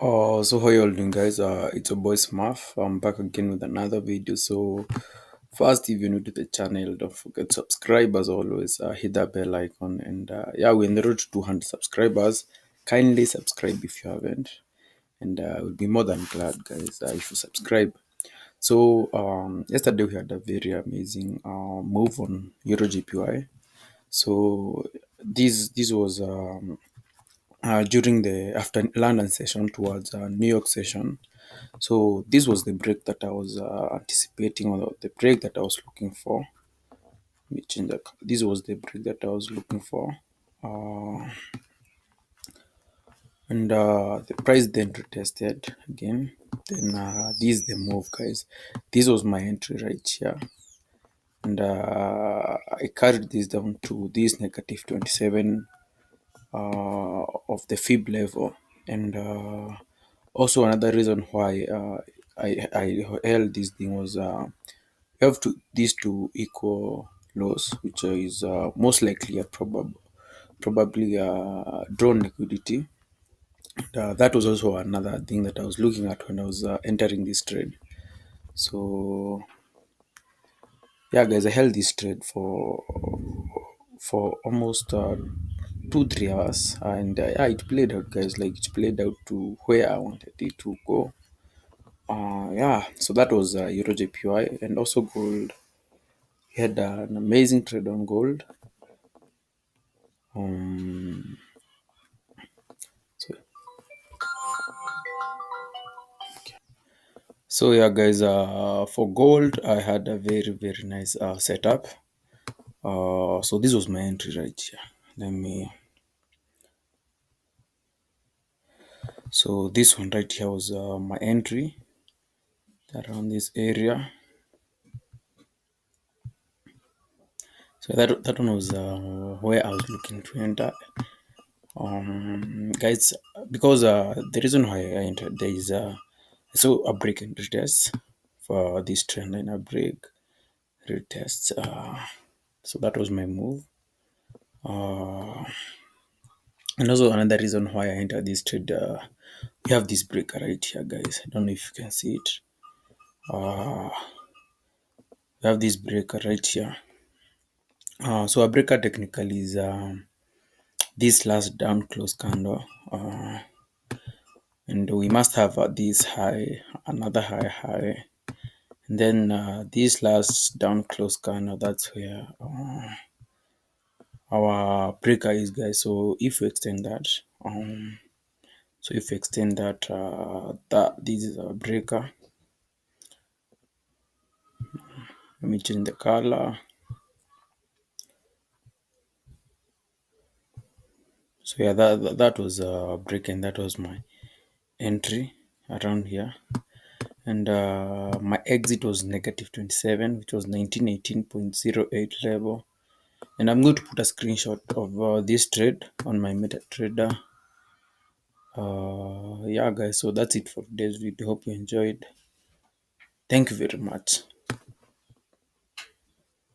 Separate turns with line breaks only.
So how you all doing, guys? It's your boy Smurf. I'm back again with another video. So first, if you're new to the channel, don't forget to subscribe as always. Hit that bell icon, and yeah, we're in the road to 200 subscribers. Kindly subscribe if you haven't, and we'll be more than glad, guys, if you subscribe. So yesterday we had a very amazing move on Euro GPY. So this was during the after London session towards New York session. So this was the break that I was anticipating, or the break that I was looking for. Let me change the. This was the break that I was looking for, uh, and the price then retested again. Then this is the move, guys. This was my entry right here, and I carried this down to this negative 27 of the fib level, and also another reason why I held this thing was you have to these two equal lows, which is most likely a probably drawn liquidity. And, that was also another thing that I was looking at when I was entering this trade. So yeah, guys, I held this trade for almost 2 3 hours, and yeah, it played out, guys. Like, it played out to where I wanted it to go. Yeah, so that was Euro JPY, and also gold. We had an amazing trade on gold. Um, so, so yeah, guys, for gold, I had a very nice setup. So this was my entry right here. Let me. So this one right here was my entry around this area. So that one was where I was looking to enter. Guys, because the reason why I entered, there is so a break and retest for this trend line, a break retest. So that was my move. And also another reason why I entered this trade, we have this breaker right here, guys. I don't know if you can see it. We have this breaker right here. So a breaker technically is this last down close candle, and we must have this high, another high, and then this last down close candle. That's where our breaker is, guys. So if we extend that, that this is our breaker. Let me change the color. So yeah, that was break, and that was my entry around here. And my exit was negative 27, which was 1918.08 level. And I'm going to put a screenshot of this trade on my MetaTrader. Yeah, guys, so that's it for today's video. Hope you enjoyed. Thank you very much.